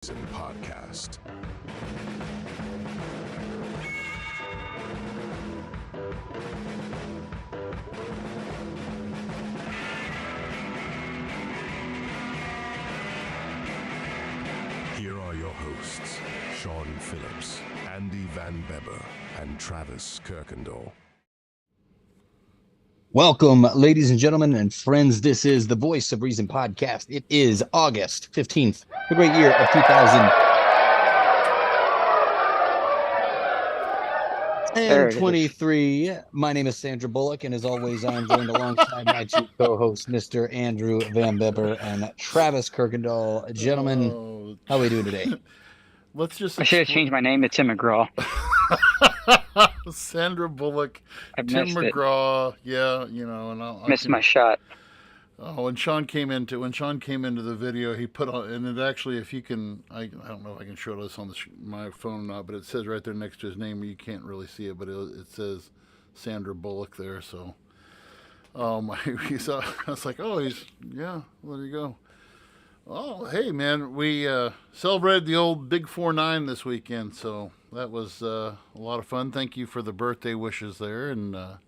Podcast. Here are your hosts, Sean Phillips, Andy Van Beber, and Travis Kirkendall. Welcome, ladies and gentlemen and friends. This is the Voice of Reason podcast. It is August 15th, the great year of 2023. My name is Sandra Bullock, and as always, I am joined alongside my two co-hosts, Mr. Andrew Van Beber and Travis Kirkendall. Gentlemen, how are we doing today? I should have changed my name to Tim McGraw. Sandra Bullock, I Tim missed McGraw, yeah, you know, and I missed my shot. Oh, when Sean came into the video, he put on, and it actually, if you can, I don't know if I can show this on my phone or not, but it says right there next to his name. You can't really see it, but it says Sandra Bullock there. So, I was like, oh, there you go. Oh, hey, man, we celebrated the old Big 4-9 this weekend, so that was a lot of fun. Thank you for the birthday wishes there, and of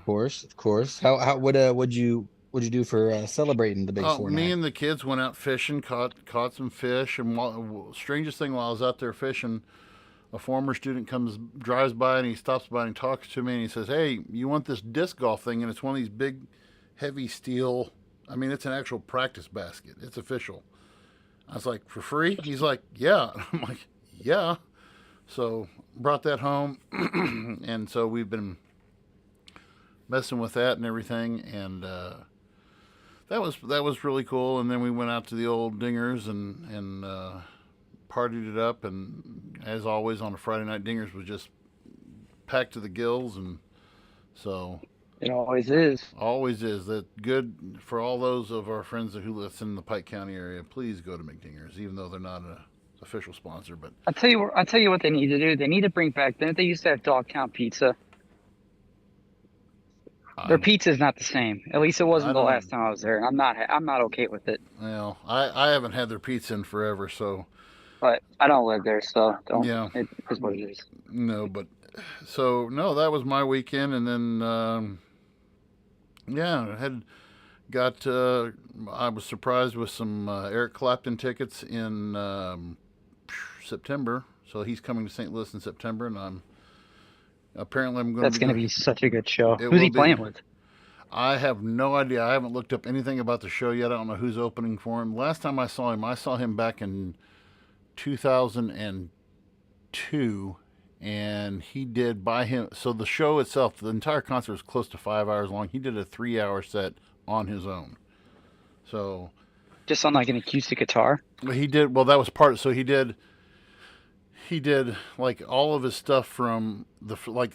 course. What'd you do for celebrating the Big 4-9? Me and the kids went out fishing, caught some fish, and strangest thing, while I was out there fishing, a former student drives by, and he stops by and talks to me, and he says, "Hey, you want this disc golf thing?" And it's one of these big, heavy steel. I mean, it's an actual practice basket. It's official. I was like, "For free?" He's like, "Yeah." I'm like, "Yeah." So brought that home, and so we've been messing with that and everything, and that was really cool. And then we went out to the old Dingers and partied it up. And as always on a Friday night, Dingers was just packed to the gills, and so. It always is. Always is. That good for all those of our friends who live in the Pike County area. Please go to McDingers, even though they're not an official sponsor. But I'll tell you what they need to do. They need to bring back. Didn't they used to have Dogtown Pizza? Their pizza is not the same. At least it wasn't the last time I was there. I'm not okay with it. Well, I haven't had their pizza in forever, so. But I don't live there, so don't. Yeah. It is what it is. No, but so no, that was my weekend, and then. I was surprised with some Eric Clapton tickets in September. So he's coming to St. Louis in September, and I'm going to. That's going to be such a good show. Who's he playing with? I have no idea. I haven't looked up anything about the show yet. I don't know who's opening for him. Last time I saw him back in 2002. And he did so the show itself, the entire concert was close to 5 hours long. He did a 3-hour set on his own. So. Just on like an acoustic guitar? He did, well, that was part, so he did like all of his stuff from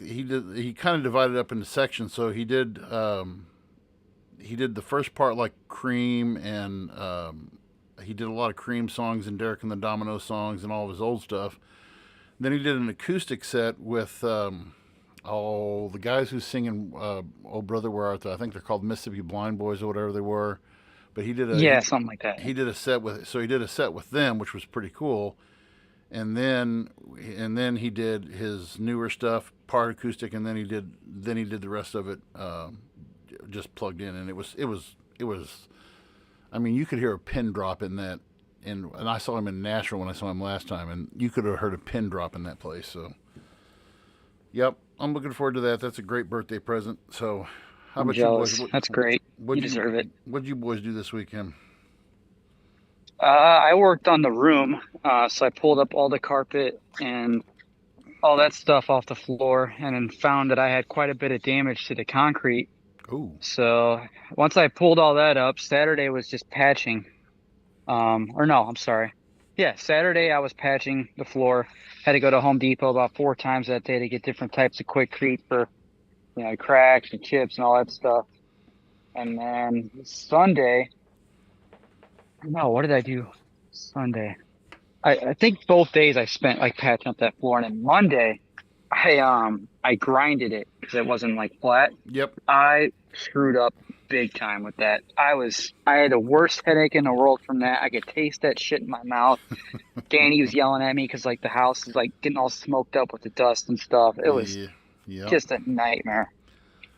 he kind of divided up into sections. So he did the first part like Cream, and he did a lot of Cream songs and Derek and the Domino songs and all of his old stuff. Then he did an acoustic set with the guys who sing in "Oh Brother Where Art Thou." I think they're called Mississippi Blind Boys or whatever they were. But he did something like that. He did a set with them, which was pretty cool. And then he did his newer stuff, part acoustic, and then he did the rest of it just plugged in, and it was. I mean, you could hear a pin drop in that. And I saw him in Nashville when I saw him last time, and you could have heard a pin drop in that place. So, yep, I'm looking forward to that. That's a great birthday present. So, how about jealous. you boys? That's great. You deserve it. What did you boys do this weekend? I worked on the room, so I pulled up all the carpet and all that stuff off the floor, and then found that I had quite a bit of damage to the concrete. Ooh. So once I pulled all that up, Saturday was just patching. Saturday I was patching the floor. Had to go to Home Depot about 4 times that day to get different types of Quikrete for, cracks and chips and all that stuff. And then Sunday, what did I do Sunday? I think both days I spent like patching up that floor. And then Monday, I grinded it because it wasn't like flat. Yep. I screwed up big time with that. I had the worst headache in the world from that. I could taste that shit in my mouth. Danny was yelling at me because like the house is like getting all smoked up with the dust and stuff. It was Yeah. Yep. just a nightmare.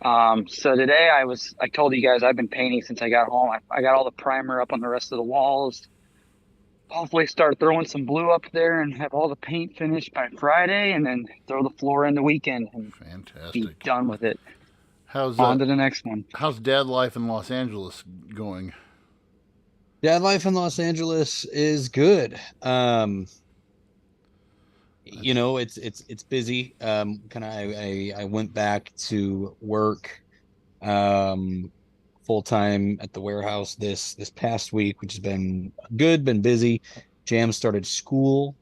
So today I told you guys I've been painting since I got home. I got all the primer up on the rest of the walls. Hopefully start throwing some blue up there and have all the paint finished by Friday and then throw the floor in the weekend and be Fantastic. done with it. How's On to the next one. how's dad life in Los Angeles going? Dad life in Los Angeles is good. It's busy. Kind of I went back to work full time at the warehouse this past week, which has been good, been busy. Jam started school.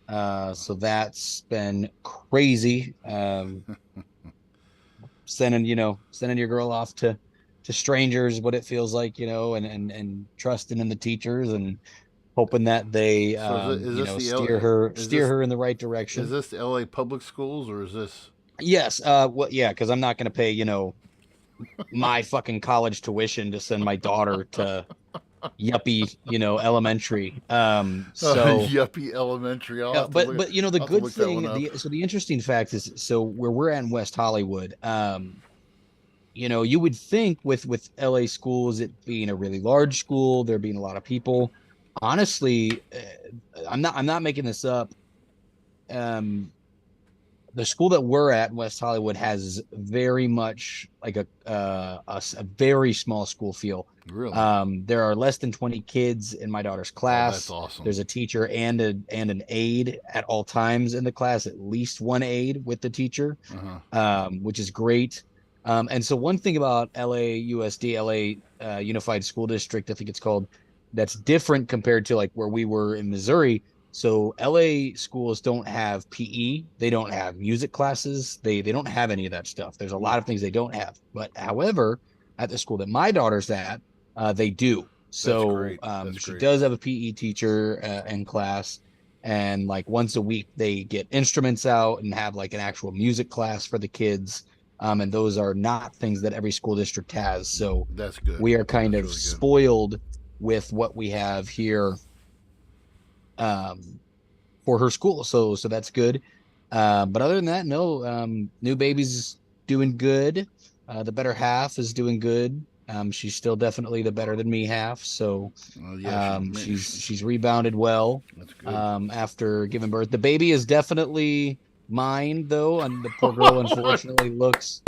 So that's been crazy. Sending your girl off to strangers, what it feels like, and trusting in the teachers and hoping that they So is this the steer her in the right direction. Is this the LA public schools or is this? Yes, yeah, because I'm not going to pay, my fucking college tuition to send my daughter to yuppie, elementary. So Yuppie elementary. but the good thing, the interesting fact is, so where we're at in West Hollywood, you would think with LA schools, it being a really large school, there being a lot of people. Honestly, I'm not making this up. The school that we're at in West Hollywood has very much like a very small school feel. Really? There are less than 20 kids in my daughter's class. That's awesome. There's a teacher and an aide at all times in the class, at least one aide with the teacher, which is great. And so one thing about LA Unified School District, I think it's called, that's different compared to like where we were in Missouri. So LA schools don't have PE, they don't have music classes, they don't have any of that stuff. There's a lot of things they don't have. But however, at the school that my daughter's at, they do. So she does have a PE teacher in class, and like once a week they get instruments out and have like an actual music class for the kids. And those are not things that every school district has. So that's good. We are kind of really spoiled with what we have here for her school. So that's good. But other than that, no, new baby's doing good. The better half is doing good. She's still definitely the better than me half. So she's rebounded well. That's good. After giving birth. The baby is definitely mine though, and the poor girl unfortunately looks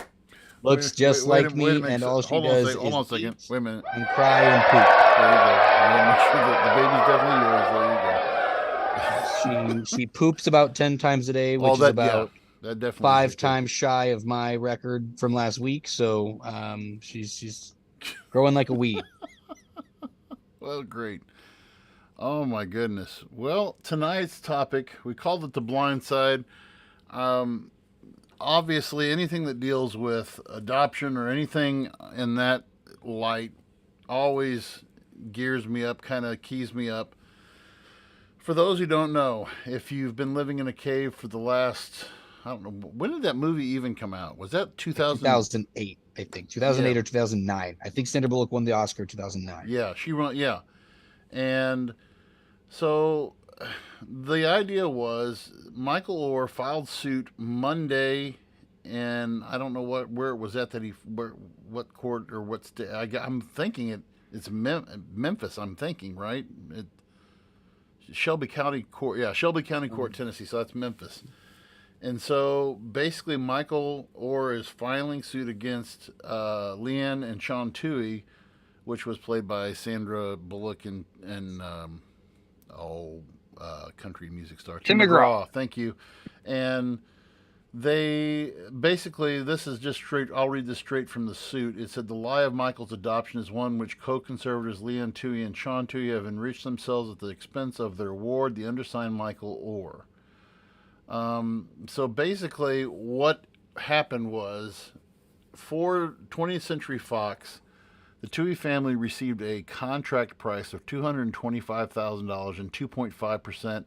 just like me, and all she does is hold on a second. Wait a minute. And cry and poop. There you go. You want to make sure that the baby's definitely yours. There you go. She poops about 10 times a day, which is about that definitely 5 times shy of my record from last week. So she's growing like a weed. Well, great. Oh my goodness. Well, tonight's topic, we called it the Blindside. Obviously, anything that deals with adoption or anything in that light always gears me up, kind of keys me up. For those who don't know, if you've been living in a cave for the last, I don't know, when did that movie even come out? Was that 2008, I think. 2008 or 2009. I think Sandra Bullock won the Oscar 2009. Yeah, she won, yeah. And so the idea was Michael Orr filed suit Monday, and I don't know where it was at what court or what state. I'm thinking it's Memphis. I'm thinking, right? Shelby County Court. Yeah, Shelby County Court, Tennessee. So that's Memphis. And so basically, Michael Orr is filing suit against Leanne and Sean Toohey, which was played by Sandra Bullock and country music star Tim McGraw. Thank you. And they basically, this is just straight, I'll read this straight from the suit. It said the lie of Michael's adoption is one which co-conservators Leanne Toohey and Sean Toohey have enriched themselves at the expense of their ward, the undersigned Michael Orr. So basically what happened was, for 20th Century Fox, the Toohey family received a contract price of $225,000 and 2.5%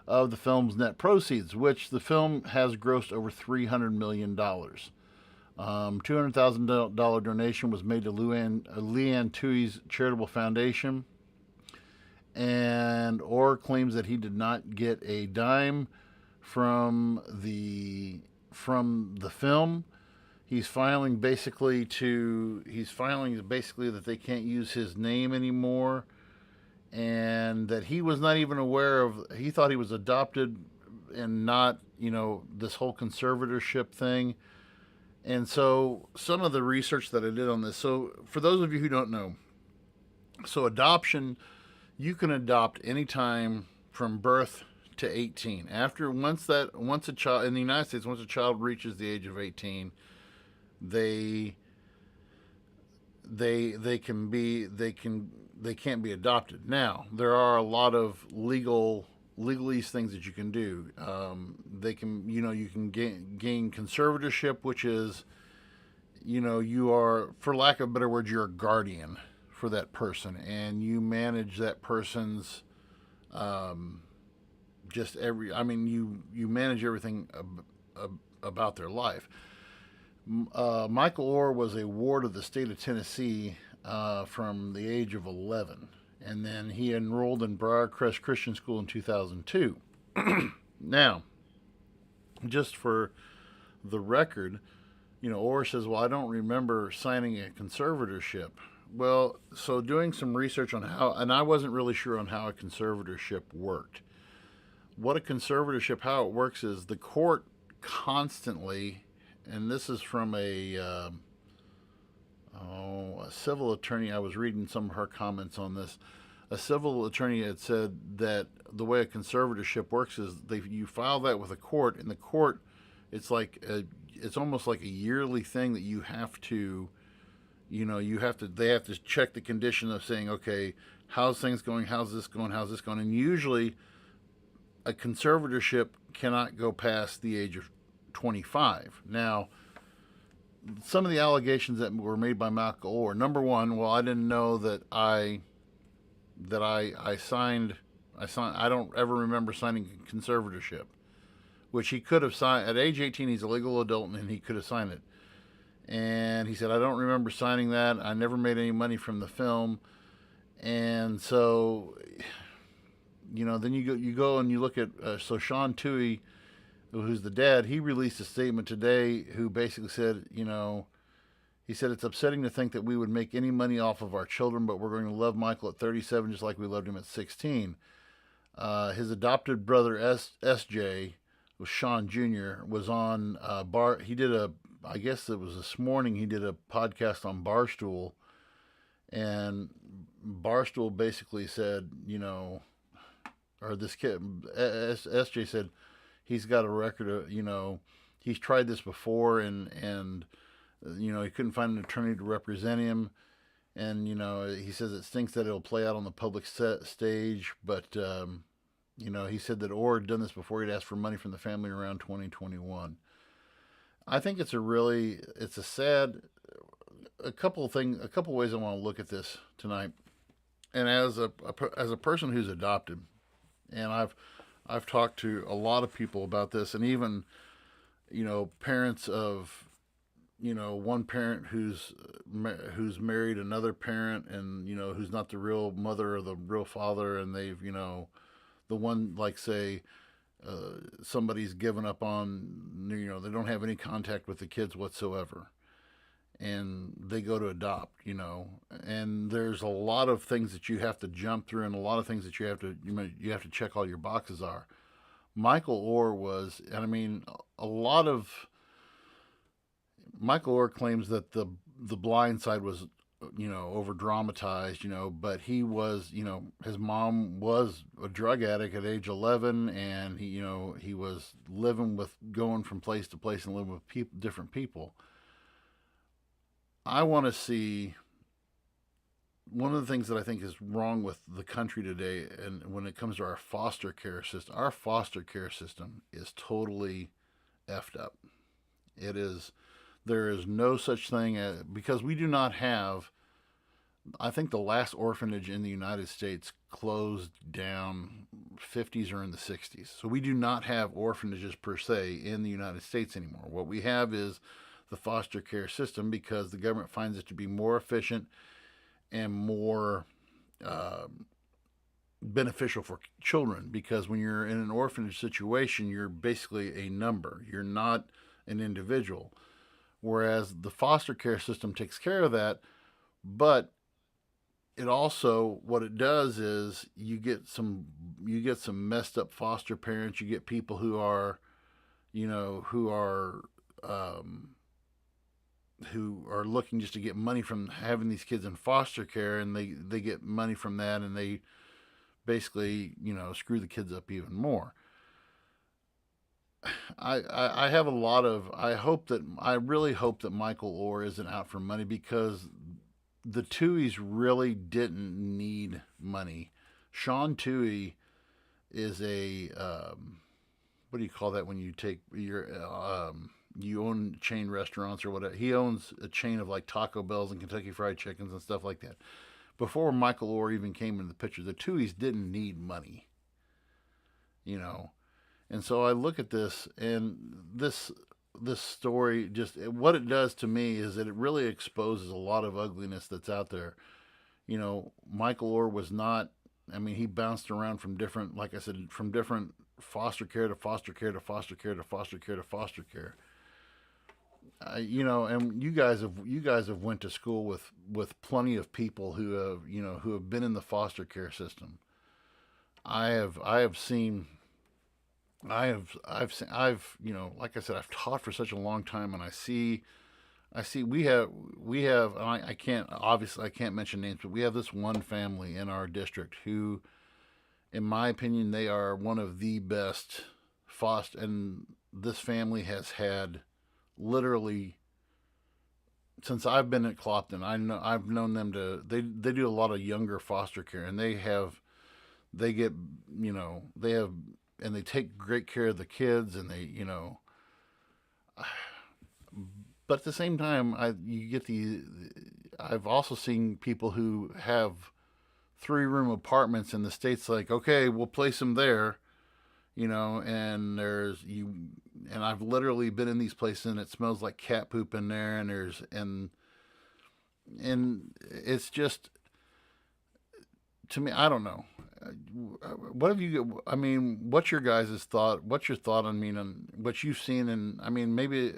of the film's net proceeds, which the film has grossed over $300 million. $200,000 donation was made to Leanne Tui's charitable foundation, and Orr claims that he did not get a dime from the film. He's filing basically that they can't use his name anymore, and that he was not even aware of. He thought he was adopted, and not, this whole conservatorship thing. And so some of the research that I did on this. So for those of you who don't know, so adoption, you can adopt anytime from birth to 18. Once a child in the United States, once a child reaches the age of 18, they can't be adopted. Now, there are a lot of legalese things that you can do. They can, you can gain conservatorship, which is, you are, for lack of a better word, you're a guardian for that person, and you manage that person's, you manage everything about their life. Michael Orr was a ward of the state of Tennessee from the age of 11. And then he enrolled in Briarcrest Christian School in 2002. Now, just for the record, Orr says, well, I don't remember signing a conservatorship. Well, so doing some research on how, and I wasn't really sure on how a conservatorship worked. What a conservatorship, how it works is the court constantly, and this is from a civil attorney. I was reading some of her comments on this. A civil attorney had said that the way a conservatorship works is you file that with a court, and the court, it's almost like a yearly thing that you have to, they have to check the condition of saying, okay, how's things going? How's this going? How's this going? And usually a conservatorship cannot go past the age of 25. Now, some of the allegations that were made by Michael Orr. Number one, well, I didn't know that I signed. I don't ever remember signing a conservatorship, which he could have signed at age 18. He's a legal adult, and he could have signed it. And he said, I don't remember signing that. I never made any money from the film. And so, then you go and you look at so Sean Tui, who's the dad, he released a statement today who basically said, he said, it's upsetting to think that we would make any money off of our children, but we're going to love Michael at 37 just like we loved him at 16. His adopted brother, SJ, was Sean Jr., was on he did I guess it was this morning, he did a podcast on Barstool, and Barstool basically said, or this kid, SJ said, he's got a record of, he's tried this before, and he couldn't find an attorney to represent him. And, he says it stinks that it'll play out on the public stage. But, he said that Orr had done this before. He'd asked for money from the family around 2021. I think it's a sad, a couple ways I want to look at this tonight. And as a person who's adopted, and I've talked to a lot of people about this, and even, parents of, one parent who's married another parent, and, who's not the real mother or the real father, and they've, the one, like, say, somebody's given up on, they don't have any contact with the kids whatsoever, and they go to adopt, and there's a lot of things that you have to jump through, and a lot of things that you have to check all your boxes are. Michael Orr was, and I mean, Michael Orr claims that the Blindside was, over dramatized, but he was, his mom was a drug addict at age 11, and he was going from place to place and living with different people. I want to see, one of the things that I think is wrong with the country today, and when it comes to our foster care system is totally effed up. There is no such thing because we do not have, I think the last orphanage in the United States closed down. 50s or in the 60s. So we do not have orphanages per se in the United States anymore. What we have is the foster care system, because the government finds it to be more efficient and more beneficial for children, because when you're in an orphanage situation, you're basically a number. You're not an individual. Whereas the foster care system takes care of that, but it also, what it does is you get some messed up foster parents. You get people who are, who are looking just to get money from having these kids in foster care, and they get money from that, and they basically, screw the kids up even more. I have a lot of, I really hope that Michael Orr isn't out for money, because the Tuohys really didn't need money. Sean Tuohy is a, what do you call that when you take your, you own chain restaurants or whatever. He owns a chain of like Taco Bells and Kentucky Fried Chickens and stuff like that. Before Michael Orr even came into the picture, the Tuohys didn't need money, And so I look at this, and this story, just what it does to me is that it really exposes a lot of ugliness that's out there. Michael Orr was not, he bounced around from different, like I said, from different foster care to foster care to foster care to foster care to foster care. And you guys have went to school with plenty of people who have been in the foster care system. I've like I said, I've taught for such a long time, and I see we have, and I can't mention names, but we have this one family in our district who, in my opinion, they are one of the best foster, and this family has had, literally, since I've been at Clopton, I've known them to, they do a lot of younger foster care, and they have, and they take great care of the kids, and but at the same time, I've also seen people who have 3-room apartments in the States, like, okay, we'll place them there, and and I've literally been in these places, and it smells like cat poop in there, and it's just, to me, I don't know. What have you? What's your guys' thought? What's your thought on what you've seen? And maybe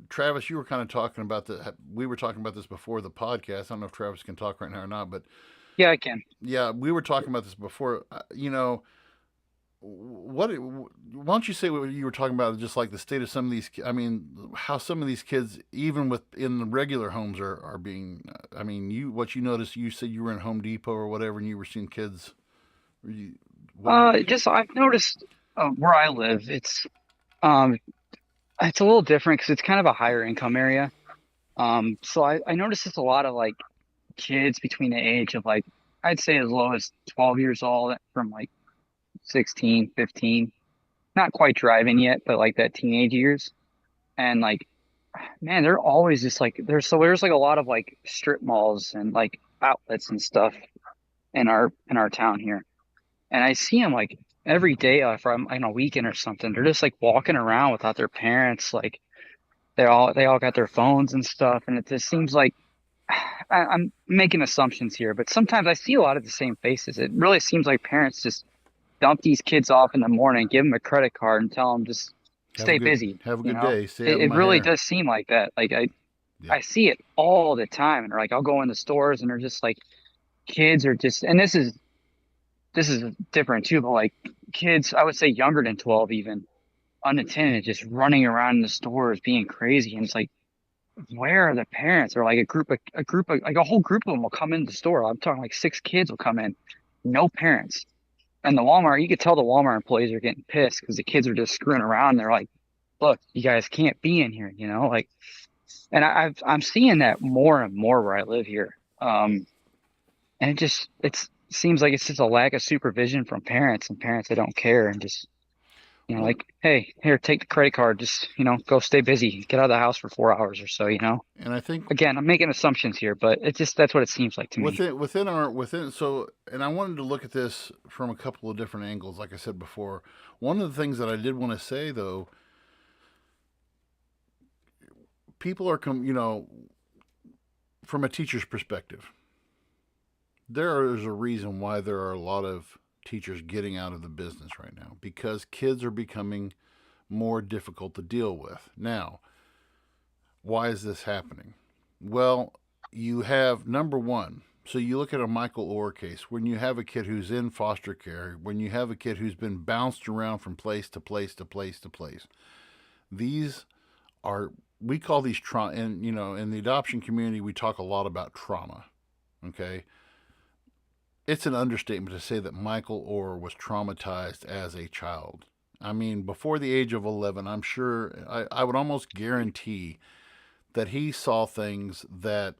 Travis, you were kind of talking about we were talking about this before the podcast. I don't know if Travis can talk right now or not, but yeah, I can. Yeah, we were talking about this before. Why don't you say what you were talking about, just like the state of some of these, how some of these kids, even in the regular homes, are being, what you noticed, you said you were in Home Depot or whatever, and you were seeing kids. I've noticed where I live, it's a little different because it's kind of a higher income area. So I noticed it's a lot of like kids between the age of like, I'd say as low as 12 years old, from like 16, 15, not quite driving yet, but like that teenage years. And like, man, they're always just like, there's like a lot of like strip malls and like outlets and stuff in our town here. And I see them like every day, if I'm on a weekend or something, they're just like walking around without their parents. Like they all got their phones and stuff. And it just seems like, I'm making assumptions here, but sometimes I see a lot of the same faces. It really seems like parents just dump these kids off in the morning, give them a credit card, and tell them just stay busy. Have a good day. It really does seem like that. Like I see it all the time, and like I'll go in the stores, and they're just like, kids are just, and this is different too, but like kids, I would say younger than 12, even unattended, just running around in the stores being crazy, and it's like, where are the parents? Or like a group of like a whole group of them will come in the store. I'm talking like 6 kids will come in, no parents. And the Walmart, you could tell the Walmart employees are getting pissed because the kids are just screwing around. They're like, look, you guys can't be in here, like, and I'm seeing that more and more where I live here. And it seems like it's just a lack of supervision from parents, and parents that don't care, and just. You know, like, hey, here, take the credit card. Just, go stay busy. Get out of the house for 4 hours or so, And I think Again, I'm making assumptions here, but that's what it seems like to me. and I wanted to look at this from a couple of different angles, like I said before. One of the things that I did want to say, though, people are, from a teacher's perspective, there is a reason why there are a lot of teachers getting out of the business right now, because kids are becoming more difficult to deal with. Now, why is this happening? Well, you have number one. So you look at a Michael Orr case, when you have a kid who's in foster care, when you have a kid who's been bounced around from place to place to place to place. These are, we call these trauma, and in the adoption community we talk a lot about trauma. Okay? It's an understatement to say that Michael Orr was traumatized as a child. I mean, before the age of 11, I'm sure, I would almost guarantee that he saw things that,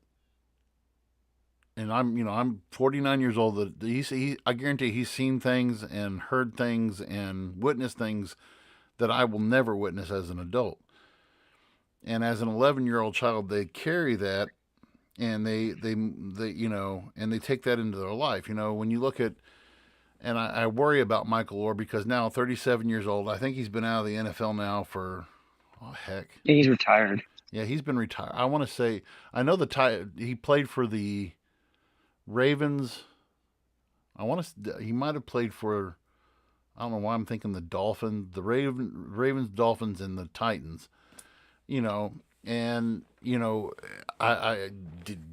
and I'm 49 years old, that I guarantee he's seen things and heard things and witnessed things that I will never witness as an adult. And as an 11-year-old child, they carry that, and they and they take that into their life. When you look at, and I worry about Michael Orr, because now 37 years old, I think he's been out of the NFL now for, heck. He's retired. Yeah, he's been retired. I want to say, I know he played for the Ravens. He might have played for, I don't know why I'm thinking the Dolphins, the Ravens, Dolphins, and the Titans. I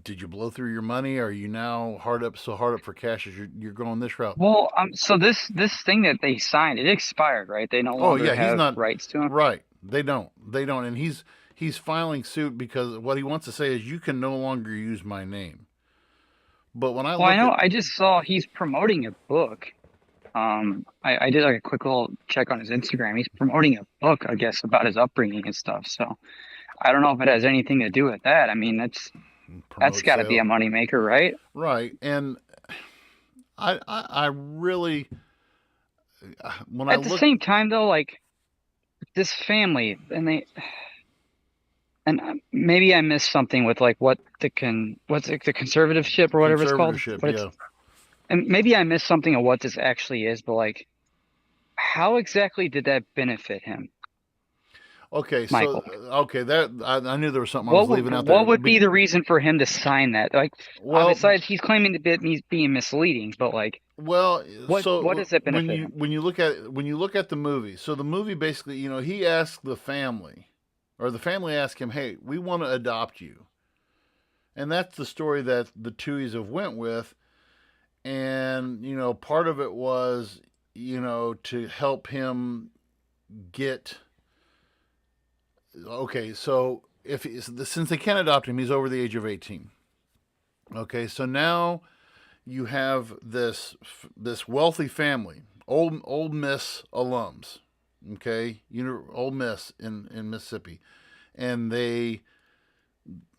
did you blow through your money? Are you now so hard up for cash as you're going this route? Well, so this thing that they signed, it expired, right? They no longer have rights to him. Right. They don't. And he's filing suit because what he wants to say is, you can no longer use my name. But when I just saw he's promoting a book. I did like a quick little check on his Instagram. He's promoting a book, I guess, about his upbringing and stuff. So I don't know if it has anything to do with that. I mean, that's got to be a moneymaker, right? Right. And I really, at the same time though, like this family, and maybe I missed something with like what's it, the conservatorship or whatever it's called. Yeah. And maybe I missed something of what this actually is, but like, how exactly did that benefit him? Okay, Michael. That I knew there was something I was leaving out there. What would be the reason for him to sign that? Like, besides he's claiming that he's being misleading, but like, what does that benefit him? When you look at the movie, so the movie basically, he asked the family, or the family asked him, "Hey, we want to adopt you," and that's the story that the Tuohys have went with. And, part of it was, to help him get, okay, so since they can't adopt him, he's over the age of 18. Okay, so now you have this wealthy family, Old Miss alums, okay, Old Miss in Mississippi, and they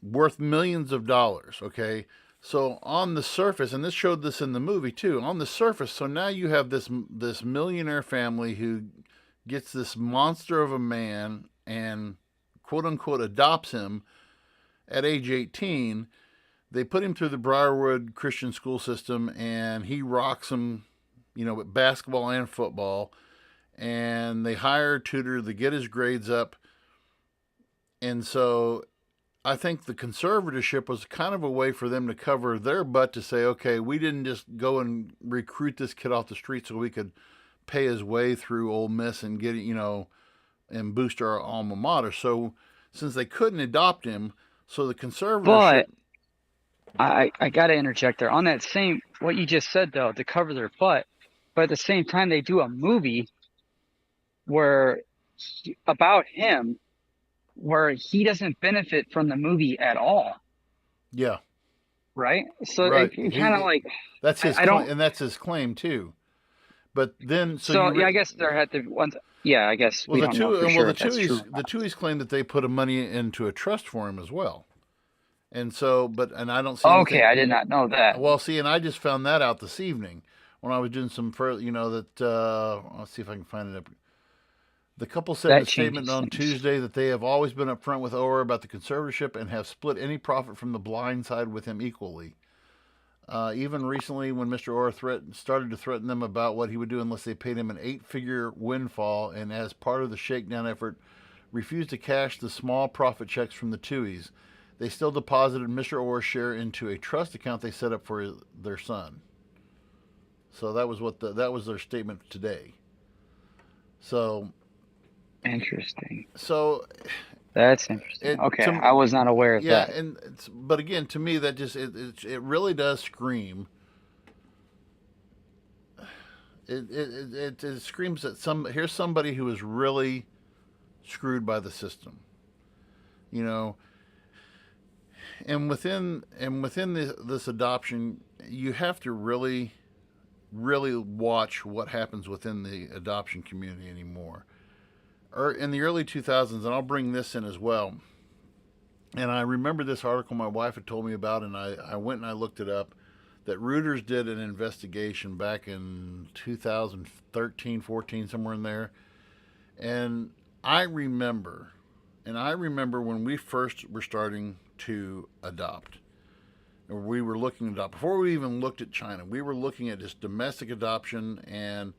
worth millions of dollars, okay. So on the surface, and this showed this in the movie too, on the surface, so now you have this millionaire family who gets this monster of a man and quote unquote adopts him at age 18. They put him through the Briarwood Christian school system, and he rocks them, with basketball and football. And they hire a tutor to get his grades up. And so I think the conservatorship was kind of a way for them to cover their butt, to say, okay, we didn't just go and recruit this kid off the street so we could pay his way through Ole Miss and get it, and boost our alma mater. So since they couldn't adopt him, so the conservatorship. But I got to interject there on that same, what you just said though, to cover their butt. But at the same time, they do a movie about him, where he doesn't benefit from the movie at all. Yeah. Right? So right. It kind of like, that's his claim, and that's his claim too. But then I guess there had to once. Yeah, I guess we don't know for sure if that's true. The Tuohys claim that they put money into a trust for him as well. And so, and I don't see. Okay, I did not know that. Well, see, and I just found that out this evening when I was doing some further. Let's see if I can find it up. The couple said in That a statement changes on things. Tuesday that they have always been upfront with Orr about the conservatorship and have split any profit from the Blindside with him equally. Even recently, when Mr. Orr started to threaten them about what he would do unless they paid him an 8-figure windfall, and as part of the shakedown effort, refused to cash the small profit checks from the Tuohys. They still deposited Mr. Orr's share into a trust account they set up for their son. So that was their statement today. So Interesting. So That's interesting. Okay, I was not aware of yeah, that. but again, to me, that just it really does scream. It screams that here's somebody who is really screwed by the system, you know. And within this adoption, you have to really watch what happens within the adoption community anymore. In the early 2000s, and I'll bring this in as well. And I remember this article my wife had told me about, and I went and I looked it up, that Reuters did an investigation back in 2013, 14, somewhere in there. And I remember when we first were starting to adopt, or we were looking to adopt, before we even looked at China, we were looking at just domestic adoption, and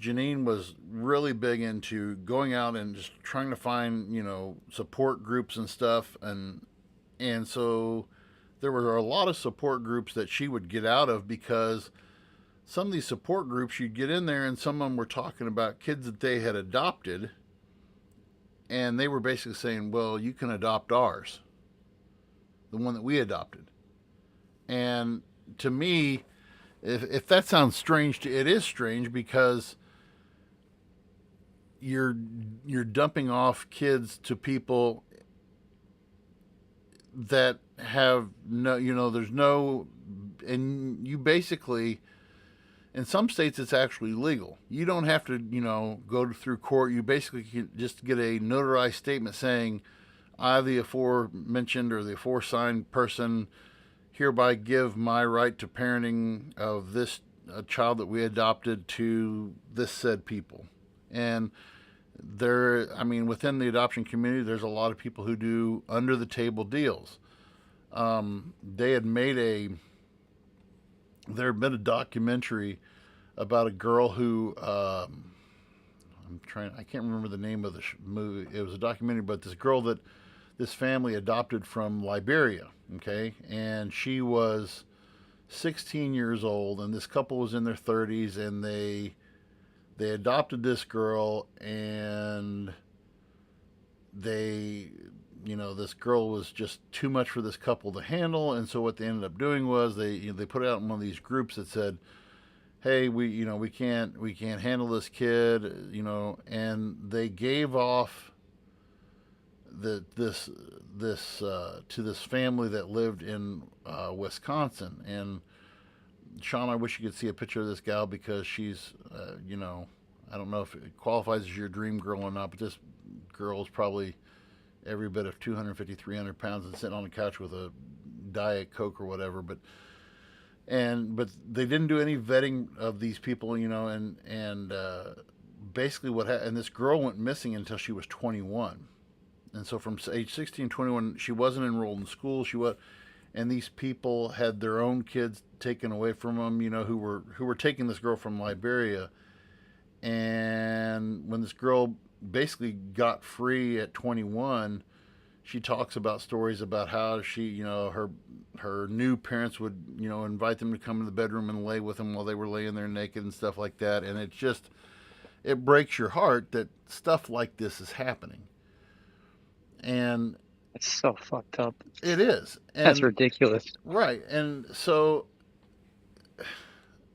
Janine was really big into going out and just trying to find, support groups and stuff. And so there were a lot of support groups that she would get out of, because some of these support groups, you'd get in there and some of them were talking about kids that they had adopted. And they were basically saying, well, you can adopt ours, the one that we adopted. And to me, if that sounds strange, it is strange, because you're dumping off kids to people that have no, there's no, and you basically, in some states it's actually legal. You don't have to, go through court. You basically can just get a notarized statement saying, I, the aforementioned or the aforesigned person, hereby give my right to parenting of this child that we adopted to this said people. And within the adoption community, there's a lot of people who do under the table deals. There had been a documentary about a girl who, I can't remember the name of the movie. It was a documentary about this girl that this family adopted from Liberia. Okay. And she was 16 years old, and this couple was in their 30s, and they adopted this girl, and this girl was just too much for this couple to handle. And so what they ended up doing was they put it out in one of these groups that said, hey, we can't handle this kid, and they gave off this to this family that lived in Wisconsin. And Sean, I wish you could see a picture of this gal, because she's, I don't know if it qualifies as your dream girl or not, but this girl is probably every bit of 250, 300 pounds and sitting on the couch with a Diet Coke or whatever. But they didn't do any vetting of these people, and basically and this girl went missing until she was 21. And so from age 16, 21, she wasn't enrolled in school. And these people had their own kids taken away from them, who were taking this girl from Liberia. And when this girl basically got free at 21, she talks about stories about how she, her new parents would, invite them to come in the bedroom and lay with them while they were laying there naked and stuff like that. And it breaks your heart that stuff like this is happening. And it's so fucked up. It is. And, that's ridiculous. Right. And so,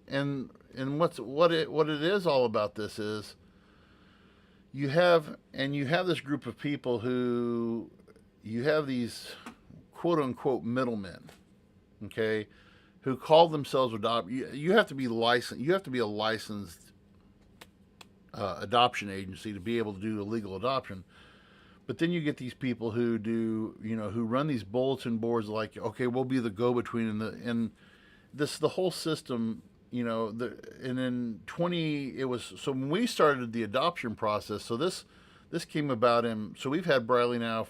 and what it is all about this is you have this group of people who, you have these quote unquote middlemen, okay, who call themselves adopt. You have to be licensed. You have to be a licensed adoption agency to be able to do a legal adoption. But then you get these people who do, who run these bulletin boards like, okay, we'll be the go-between, and the whole system, and then 20, it was, so when we started the adoption process, so this came about so we've had Briley now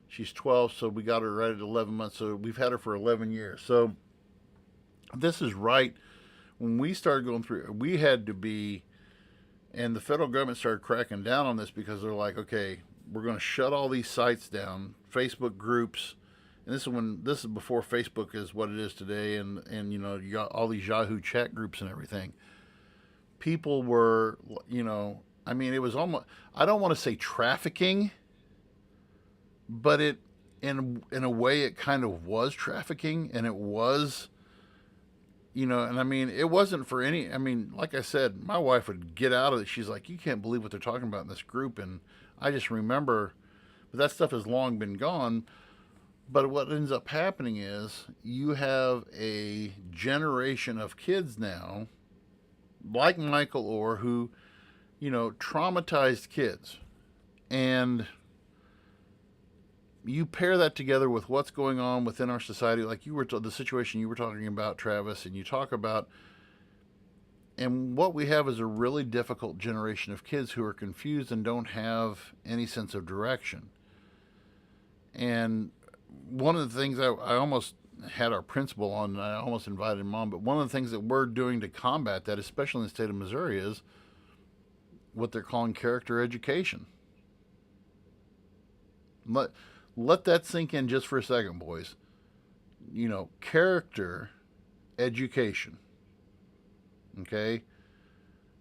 she's 12, so we got her right at 11 months, so we've had her for 11 years. So this is right when we started going through, we had to be, and the federal government started cracking down on this because they're like, okay, we're going to shut all these sites down, Facebook groups. And this is before Facebook is what it is today, and you got all these Yahoo chat groups and everything. People were, I mean, it was almost, I don't want to say trafficking, but it, in a way, it kind of was trafficking, and it was, and I mean, it wasn't for any, I mean, like I said, my wife would get out of it. She's like, you can't believe what they're talking about in this group. And I just remember, but that stuff has long been gone. But what ends up happening is you have a generation of kids now, like Michael Orr, who, traumatized kids. And you pair that together with what's going on within our society, like the situation you were talking about, Travis, and you talk about, and what we have is a really difficult generation of kids who are confused and don't have any sense of direction. And one of the things I almost had our principal on, and I almost invited him on, but one of the things that we're doing to combat that, especially in the state of Missouri, is what they're calling character education. Let that sink in just for a second, boys. Character education. Okay?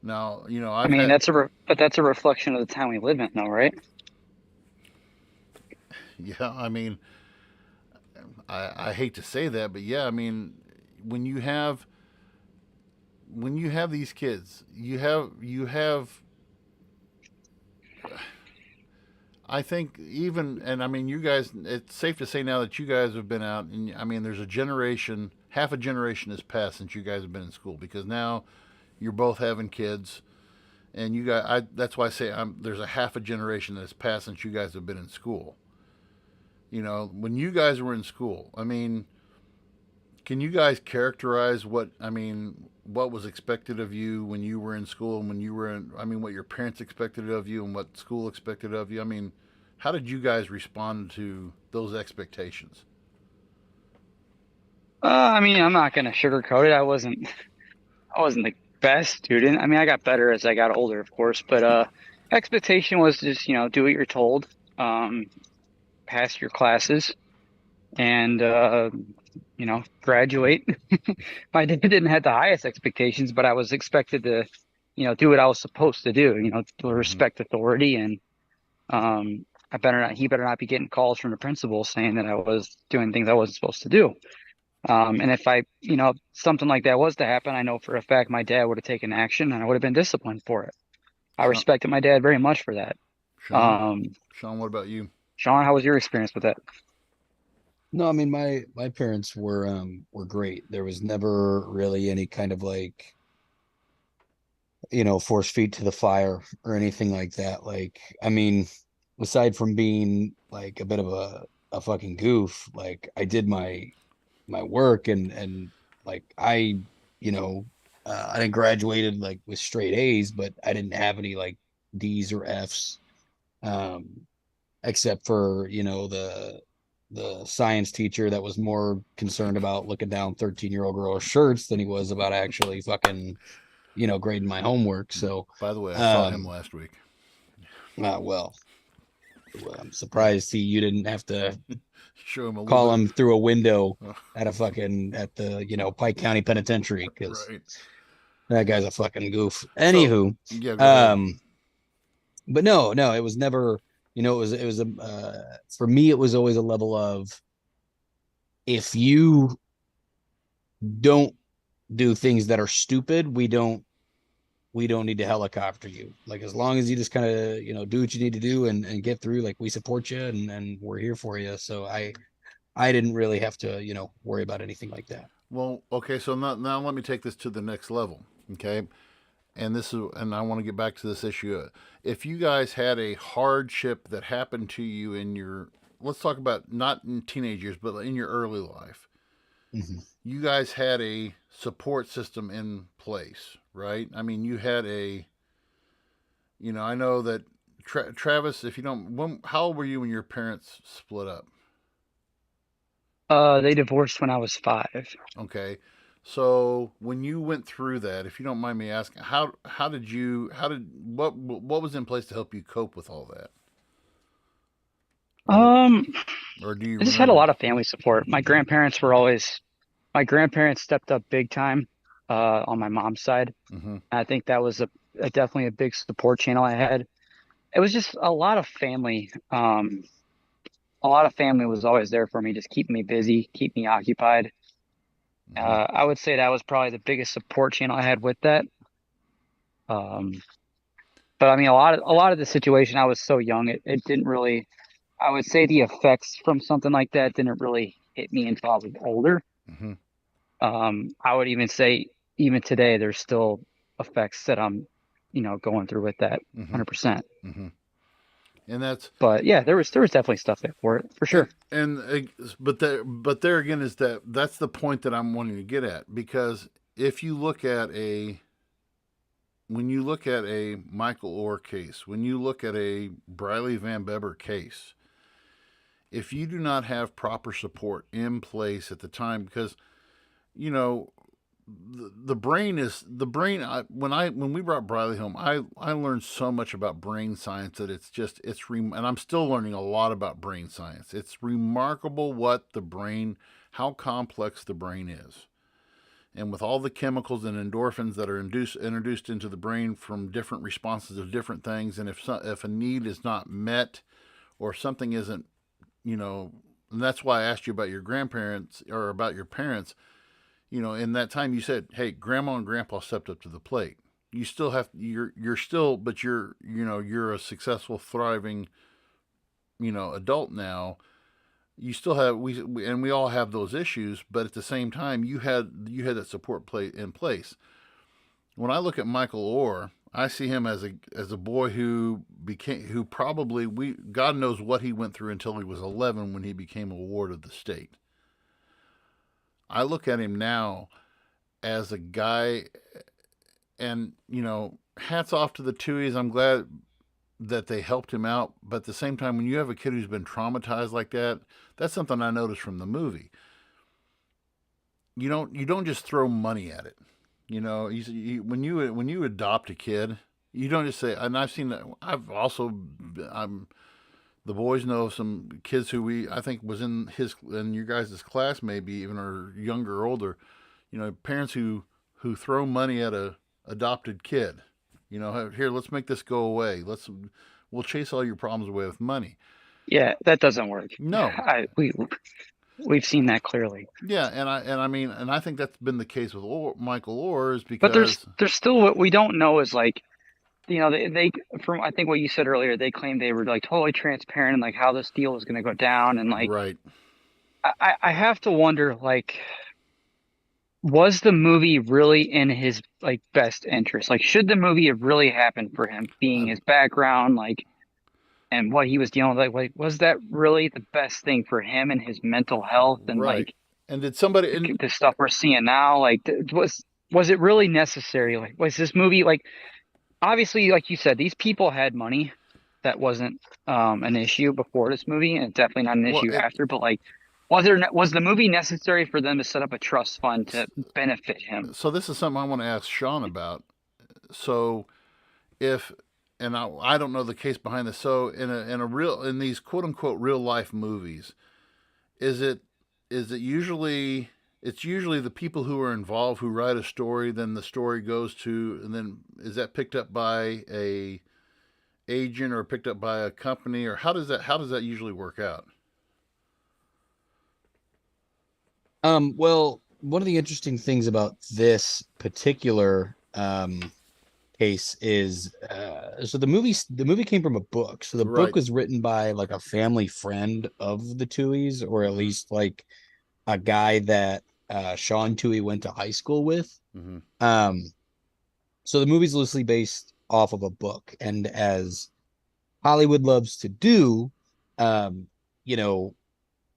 Now, that's a reflection of the time we live in, though, right? Yeah, I mean, I hate to say that, but yeah, I mean, when you have these kids, you have I think and I mean, you guys, it's safe to say now that you guys have been out, and I mean, there's half a generation has passed since you guys have been in school, because now you're both having kids, and you guys, that's why I say there's a half a generation that has passed since you guys have been in school. When you guys were in school, I mean, can you guys characterize what was expected of you when you were in school, and what your parents expected of you and what school expected of you? I mean, how did you guys respond to those expectations? I mean, I'm not gonna sugarcoat it. I wasn't the best student. I mean, I got better as I got older, of course, but expectation was just, do what you're told, pass your classes, and graduate. My dad didn't have the highest expectations, but I was expected to, do what I was supposed to do, to respect authority, and he better not be getting calls from the principal saying that I was doing things I wasn't supposed to do. And if something like that was to happen, I know for a fact my dad would have taken action, and I would have been disciplined for it. I respected my dad very much for that. Sean, what about you? Sean, how was your experience with that? No, I mean, my parents were great. There was never really any kind of force feet to the fire or anything like that. Like, I mean, aside from being like a bit of a fucking goof, like I did my work, and like I didn't graduated like with straight A's, but I didn't have any like D's or F's, except for the science teacher that was more concerned about looking down 13-year-old girls' shirts than he was about actually fucking grading my homework. So by the way, I saw him last week. Well, I'm surprised you didn't have to show him call him through a window at the Pike County Penitentiary, because that guy's a fucking goof. Anywho, but no, it was never, it was for me, it was always a level of, if you don't do things that are stupid, we don't need to helicopter you. Like, as long as you just kind of, do what you need to do and get through, like, we support you, and we're here for you. So I didn't really have to, worry about anything like that. Well, okay. So now let me take this to the next level. Okay. And I want to get back to this issue. If you guys had a hardship that happened to you let's talk about not in teenage years, but in your early life, you guys had a support system in place, right? I mean, you had I know that Travis, if you don't, how old were you when your parents split up? They divorced when I was 5. Okay. So when you went through that, if you don't mind me asking, what was in place to help you cope with all that? Um, Or do you I just had a remember? lot of family support. My grandparents stepped up big time, on my mom's side. Mm-hmm. I think that was definitely a big support channel I had. It was just a lot of family. A lot of family was always there for me, just keeping me busy, keep me occupied. Mm-hmm. I would say that was probably the biggest support channel I had with that. Um, but I mean, a lot of the situation, I was so young, it didn't really. I would say the effects from something like that didn't really hit me until I was older. Mm-hmm. I would even say even today, there's still effects that I'm, going through with that Mm-hmm. 100%. Mm-hmm. And that's But yeah, there was definitely stuff there for it, for sure. but there again is that's the point that I'm wanting to get at, because if you look at a when you look at a Michael Orr case, when you look at a Briley Van Beber case, if you do not have proper support in place at the time, because you know when we brought Briley home, I learned so much about brain science that and I'm still learning a lot about brain science. It's remarkable how complex the brain is, and with all the chemicals and endorphins that are introduced into the brain from different responses of different things, and if a need is not met, or something isn't, and that's why I asked you about your grandparents or about your parents. In that time you said, hey, grandma and grandpa stepped up to the plate. You still have you're still, but you're a successful, thriving, adult now. You still have and we all have those issues, but at the same time you had that support plate in place. When I look at Michael Orr, I see him as a boy who probably, God knows what he went through until he was 11 when he became a ward of the state. I look at him now as a guy, and hats off to the Tuohys. I'm glad that they helped him out, but at the same time, when you have a kid who's been traumatized like that, that's something I noticed from the movie. You don't just throw money at it. When you adopt a kid, you don't just say. And I've seen that. I'm the boys know some kids who I think was in your guys' class, maybe even, or younger or older. Parents who throw money at a adopted kid. Here, let's make this go away. We'll chase all your problems away with money. Yeah, that doesn't work. No. We've seen that clearly. Yeah, and I think that's been the case with Michael Orr, is But there's because there's still what we don't know is like, they from I think what you said earlier, they claimed they were like totally transparent and like how this deal was going to go down, and like right. I have to wonder, like, was the movie really in his like best interest? Like, should the movie have really happened for him, being his background, like, and what he was dealing with? Like, was that really the best thing for him and his mental health? And Right. like And did somebody and the stuff we're seeing now, like, was it really necessary? Like, was this movie like, obviously, like you said, these people had money. That wasn't an issue before this movie, and it's definitely not an well, issue after. But like, was the movie necessary for them to set up a trust fund to benefit him? so this is something I want to ask Sean about. So if and I don't know the case behind this. So in these quote unquote real life movies, is it usually it's usually the people who are involved who write a story, then the story goes to, and then is that picked up by a agent or picked up by a company, or how does that usually work out? Well, one of the interesting things about this particular case is so the movie came from a book. So the Right. book was written by like a family friend of the Tuohys, or at least like a guy that Sean Tuohy went to high school with. Mm-hmm. So the movie's loosely based off of a book, and as Hollywood loves to do, um, you know,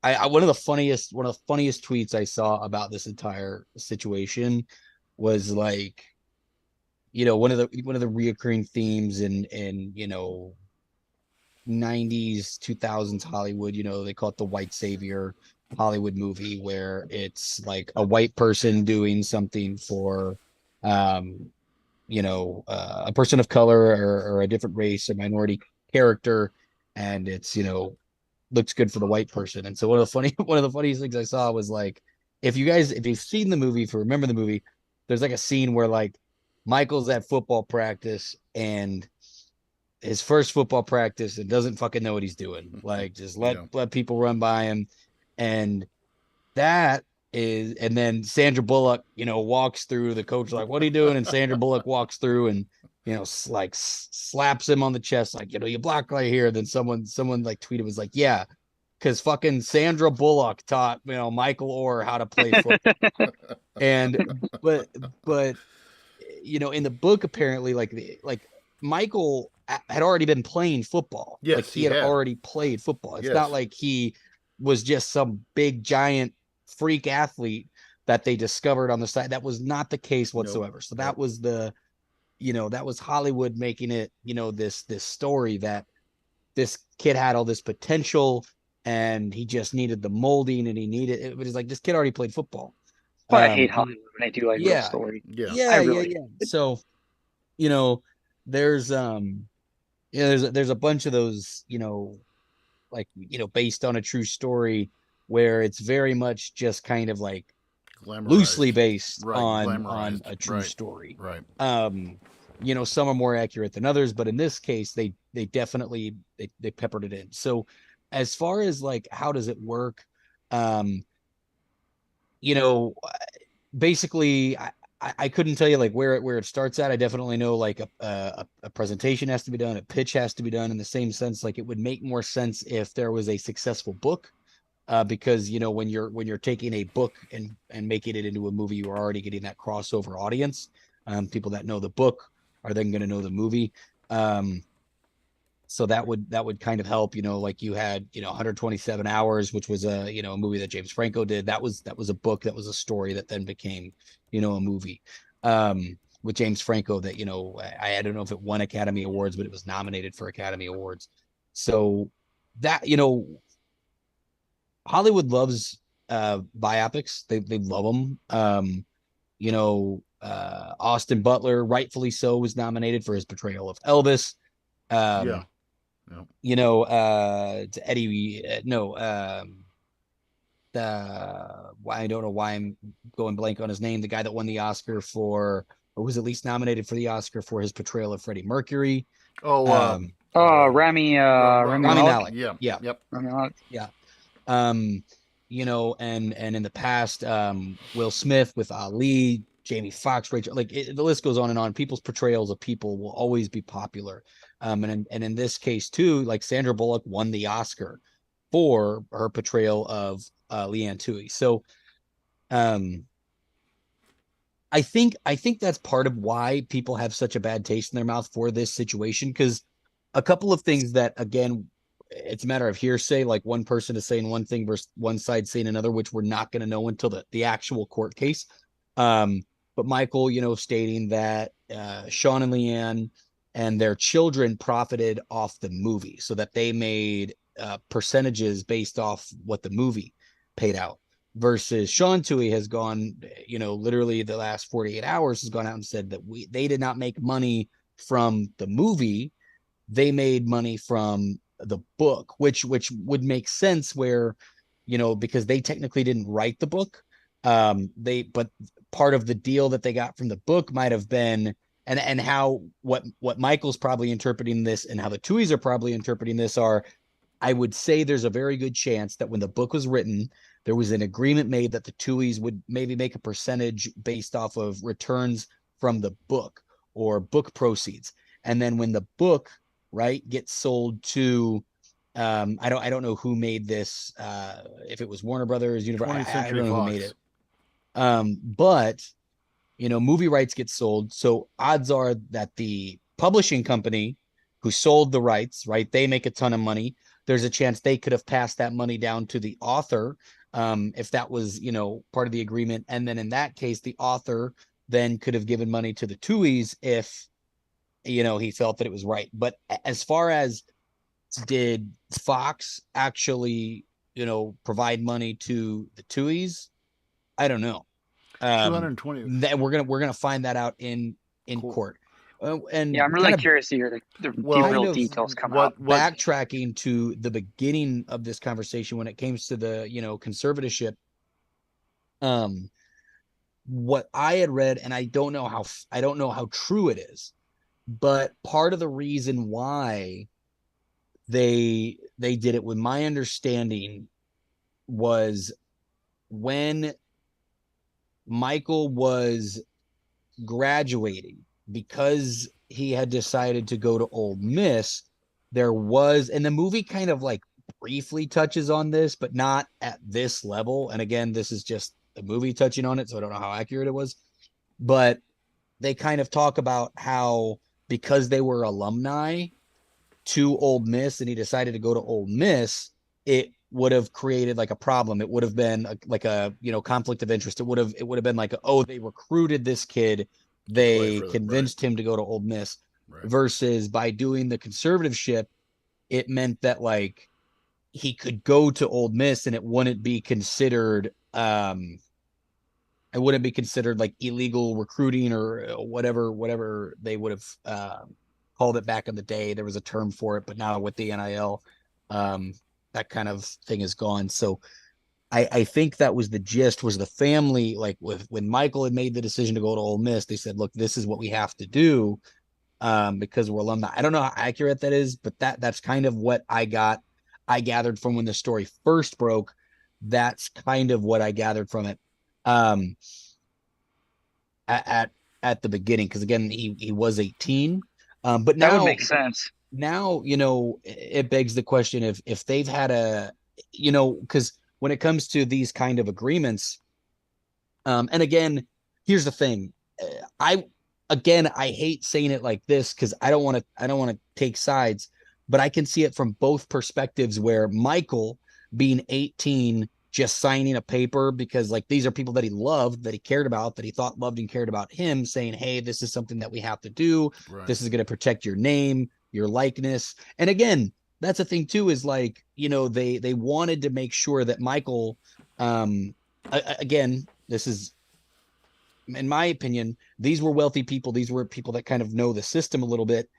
one of the funniest tweets I saw about this entire situation was like, one of the reoccurring themes in 90s 2000s Hollywood, they call it the white savior Hollywood movie, where it's like a white person doing something for a person of color, or a different race or minority character, and it's looks good for the white person. And so one of the funniest things I saw was like, if you've seen the movie, if you remember the movie, there's like a scene where like Michael's at football practice, and his first football practice, and doesn't fucking know what he's doing. Like, just let people run by him. And that is, and then Sandra Bullock, walks through, the coach like, what are you doing? And Sandra Bullock walks through and, like slaps him on the chest, like, you block right here. Then someone like tweeted, was like, yeah, because fucking Sandra Bullock taught, Michael Orr how to play football. And, but, in the book, apparently, like Michael had already been playing football. Yes, like he had already played football. It's not like he was just some big giant freak athlete that they discovered on the side. That was not the case whatsoever. Nope. So that was that was Hollywood making it, this story that this kid had all this potential, and he just needed the molding, and it was like, this kid already played football. But I hate Hollywood when I do like real story. Yeah. So, there's there's a bunch of those, based on a true story, where it's very much just kind of like loosely based on a true story. Right. Some are more accurate than others, but in this case, they definitely they peppered it in. So as far as like, how does it work? Basically, I couldn't tell you like where it starts at. I definitely know like a presentation has to be done, a pitch has to be done, in the same sense, like it would make more sense if there was a successful book, because when you're taking a book and making it into a movie, you are already getting that crossover audience. People that know the book are then going to know the movie. So that would kind of help. Like you had 127 Hours, which was a a movie that James Franco did. That was a book, that was a story that then became a movie with James Franco, that I don't know if it won Academy Awards, but it was nominated for Academy Awards. So that Hollywood loves biopics. They love them. Austin Butler, rightfully so, was nominated for his portrayal of Elvis. To Eddie, I don't know why I'm going blank on his name. The guy that won the Oscar for, or was at least nominated for the Oscar for his portrayal of Freddie Mercury. Rami Malek. Yeah. Yep. Rami Malek. Yeah. And in the past, Will Smith with Ali, Jamie Foxx, Rachel, the list goes on and on. People's portrayals of people will always be popular. And in this case too, like Sandra Bullock won the Oscar for her portrayal of Leanne Toohey. So I think that's part of why people have such a bad taste in their mouth for this situation, because a couple of things that, again, it's a matter of hearsay, like one person is saying one thing versus one side saying another, which we're not going to know until the actual court case. But Michael, stating that Sean and Leanne and their children profited off the movie, so that they made percentages based off what the movie paid out, versus Sean Toohey has gone, literally the last 48 hours has gone out and said that they did not make money from the movie. They made money from the book, which would make sense, where, because they technically didn't write the book. But part of the deal that they got from the book might have been, and how what Michael's probably interpreting this, and how the Tooheys are probably interpreting this, are, I would say there's a very good chance that when the book was written, there was an agreement made that the Tooheys would maybe make a percentage based off of returns from the book or book proceeds. And then when the book, right, gets sold to, I don't know who made this, if it was Warner Brothers, Universal, I don't know who made it. But movie rights get sold, so odds are that the publishing company who sold the rights, right, they make a ton of money. there's a chance they could have passed that money down to the author, if that was, part of the agreement. And then in that case, the author then could have given money to the Tuohys if, he felt that it was right. But as far as did Fox actually, provide money to the Tuohys, I don't know. 220. That we're gonna find that out in Cool. court. And Yeah, I'm really curious to hear the real details come out. Backtracking to the beginning of this conversation when it comes to the conservatorship, what I had read, and I don't know how true it is, but part of the reason why they did it, with my understanding, was when Michael was graduating, because he had decided to go to Ole Miss. There was, and the movie kind of like briefly touches on this, but not at this level. And again, this is just the movie touching on it, so I don't know how accurate it was, but they kind of talk about how, because they were alumni to Ole Miss and he decided to go to Ole Miss, it would have created like a problem. It would have been like a conflict of interest. It would have been like, oh, they recruited this kid, they convinced him to go to Ole Miss, versus by doing the conservativeship, it meant that like he could go to Ole Miss and it wouldn't be considered like illegal recruiting or whatever they would have called it back in the day. There was a term for it, but now with the NIL, that kind of thing is gone. So I think that was the gist, was the family, like when Michael had made the decision to go to Ole Miss, they said, look, this is what we have to do, because we're alumni. I don't know how accurate that is, but that's kind of what I gathered from when the story first broke. That's kind of what I gathered from it. At the beginning, because again, he was 18. But now that would make sense. Now, it begs the question if they've had because when it comes to these kind of agreements, and again, here's the thing. I hate saying it like this because I don't want to take sides, but I can see it from both perspectives, where Michael being 18, just signing a paper because like these are people that he loved, that he cared about, that he thought loved and cared about him, saying, hey, this is something that we have to do. Right. This is going to protect your name, your likeness. And again, that's a thing too, is like, they wanted to make sure that Michael, again, this is, in my opinion, these were wealthy people. These were people that kind of know the system a little bit.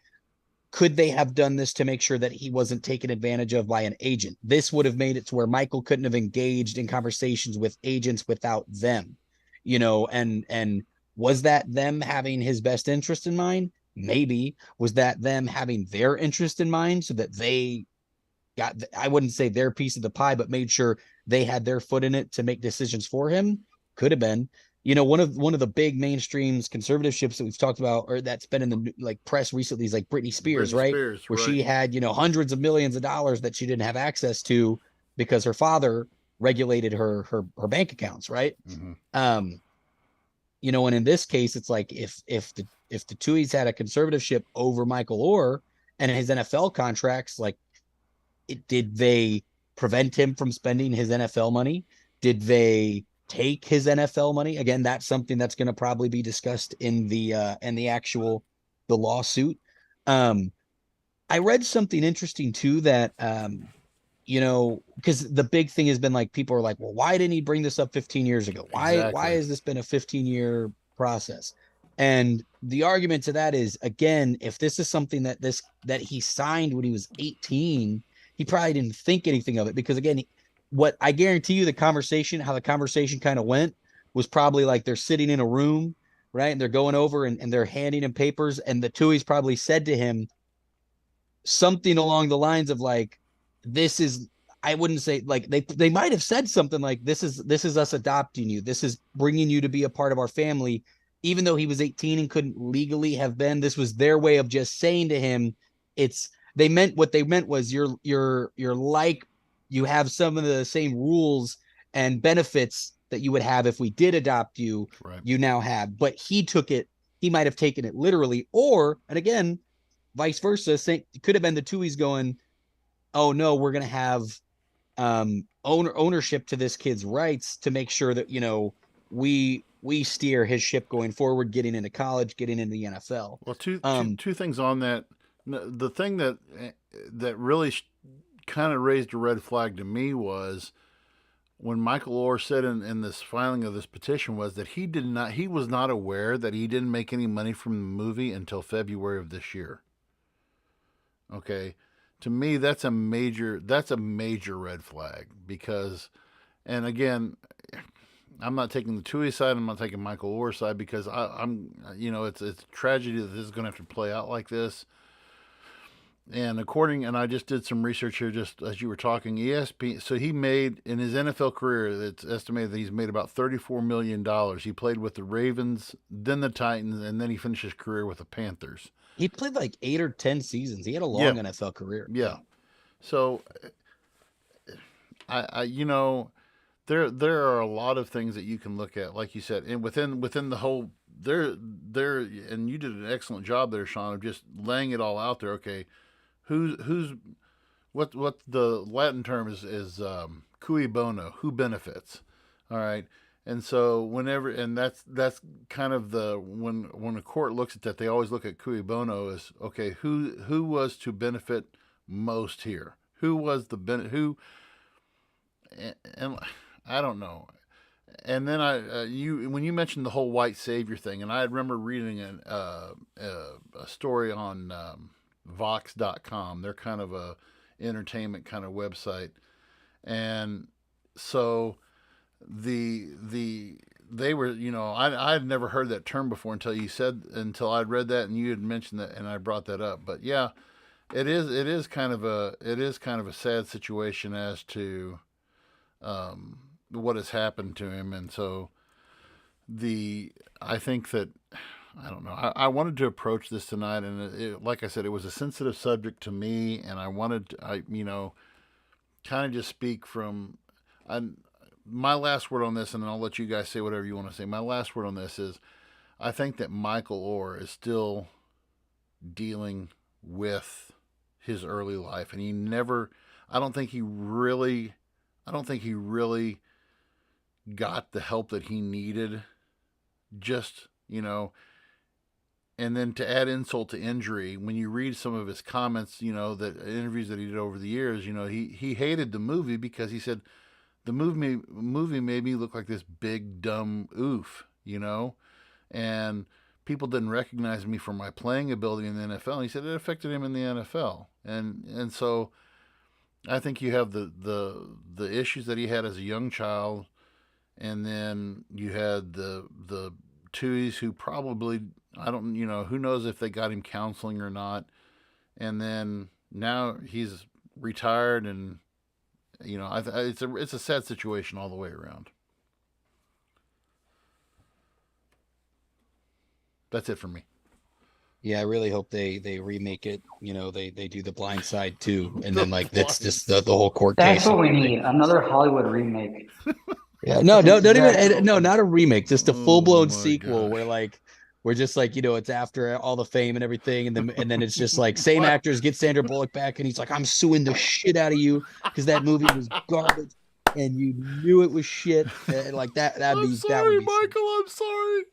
Could they have done this to make sure that he wasn't taken advantage of by an agent? This would have made it to where Michael couldn't have engaged in conversations with agents without them, and was that them having his best interest in mind? Maybe. Was that them having their interest in mind so that they got, I wouldn't say their piece of the pie, but made sure they had their foot in it to make decisions for him? Could have been. One of the big mainstream conservationships that we've talked about, or that's been in the like press recently, is like Britney Spears, right? Where she had, hundreds of millions of dollars that she didn't have access to because her father regulated her bank accounts, right? Mm-hmm. And in this case, it's like if the Tuohys had a conservatorship over Michael Orr and his NFL contracts, like, did they prevent him from spending his NFL money? Did they take his NFL money? Again, that's something that's going to probably be discussed in the lawsuit. I read something interesting too, that because the big thing has been like, people are like, well, why didn't he bring this up 15 years ago? Why has this been a 15-year process? And the argument to that is, again, if this is something that he signed when he was 18, he probably didn't think anything of it, because again, what I guarantee you, how the conversation kind of went was probably like they're sitting in a room, right? And they're going over and they're handing him papers. And the Tuohys probably said to him something along the lines of like, this is, I wouldn't say like, they might have said something like, this is us adopting you. This is bringing you to be a part of our family. Even though he was 18 and couldn't legally have been, this was their way of just saying to him, what they meant was you're like, you have some of the same rules and benefits that you would have if we did adopt you, right. You now have. But he might have taken it literally, and again, vice versa. It could have been the Tuohys going, oh no, we're going to have ownership to this kid's rights to make sure that, we steer his ship going forward, getting into college, getting into the NFL. Well, two things on that. The thing that really kind of raised a red flag to me was when Michael Orr said in this filing of this petition was that he was not aware that he didn't make any money from the movie until February of this year. Okay. To me, that's a major red flag because, and again, I'm not taking the Tui side. I'm not taking Michael Orr's side because it's a tragedy that this is going to have to play out like this. And I just did some research here just as you were talking, ESPN, so he made, in his NFL career, it's estimated that he's made about $34 million. He played with the Ravens, then the Titans, and then he finished his career with the Panthers. He played like 8 or 10 seasons. He had a long NFL career. Yeah. So, there are a lot of things that you can look at, like you said, and within the whole, and you did an excellent job there, Sean, of just laying it all out there. Okay. What the Latin term is cui bono, who benefits, all right, and so that's kind of when a court looks at that, they always look at cui bono as okay, who was to benefit most here, who was who, and I don't know, and then when you mentioned the whole white savior thing, and I remember reading a story on Vox.com. They're kind of a entertainment kind of website. And so they were, I had never heard that term before until I'd read that and you had mentioned that and I brought that up. But yeah, it is kind of a sad situation as to what has happened to him. And so I think that, I don't know. I wanted to approach this tonight, and like I said, it was a sensitive subject to me, and I wanted to, kind of just speak from my last word on this, and then I'll let you guys say whatever you want to say. My last word on this is, I think that Michael Orr is still dealing with his early life, and I don't think he really got the help that he needed. Just, and then to add insult to injury, when you read some of his comments, the interviews that he did over the years, he hated the movie because he said the movie made me look like this big dumb oof, and people didn't recognize me for my playing ability in the NFL. And he said it affected him in the NFL, and so I think you have the issues that he had as a young child, and then you had the Tuies who probably, I don't, who knows if they got him counseling or not. And then now he's retired, and it's a sad situation all the way around. That's it for me. Yeah, I really hope they remake it. They do the Blindside too, and then that's just the whole court case. That's what we need. Another Hollywood remake. Yeah, no, don't even, no, not a remake, just a full-blown sequel where we're just it's after all the fame and everything, and then it's just same actors get Sandra Bullock back, and he's like, I'm suing the shit out of you because that movie was garbage and you knew it was shit. That would be Michael, I'm sorry.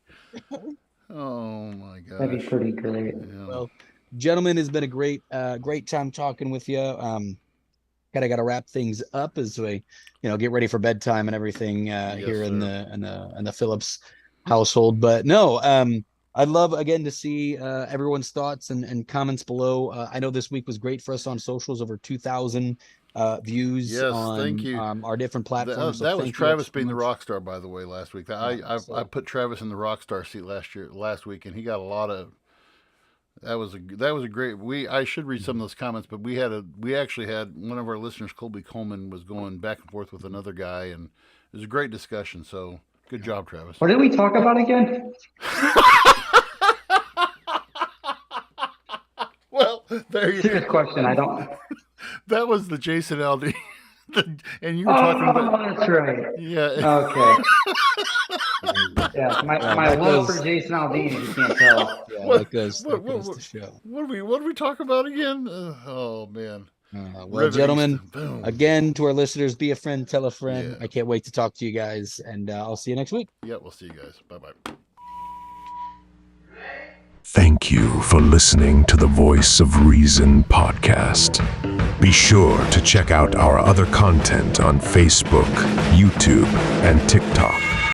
Oh my god, that'd be pretty great. Yeah. Well, gentlemen, it's been a great time talking with you. Got to wrap things up as we, get ready for bedtime and everything here in the Phillips household. But no, I'd love again to see everyone's thoughts and comments below. I know this week was great for us on socials, over 2,000 views on thank you. Our different platforms. That was Travis being the rock star, by the way, last week. I put Travis in the rock star seat last week, and he got a lot of. That was a great. I should read some of those comments, but we actually had one of our listeners, Colby Coleman, was going back and forth with another guy, and it was a great discussion. So good job, Travis. What did we talk about again? Well, there you. Serious question. I don't. That was the Jason Aldean. And you were talking about. That's right. Yeah. Okay. Yeah, my love for Jason Aldean, you can't tell. Yeah, that goes the show. What did we talk about again? Oh man. Well, Riveting gentlemen, stuff. Boom. again, to our listeners, be a friend, tell a friend. Yeah. I can't wait to talk to you guys, and I'll see you next week. Yeah, we'll see you guys. Bye-bye. Thank you for listening to the Voice of Reason podcast. Be sure to check out our other content on Facebook, YouTube, and TikTok.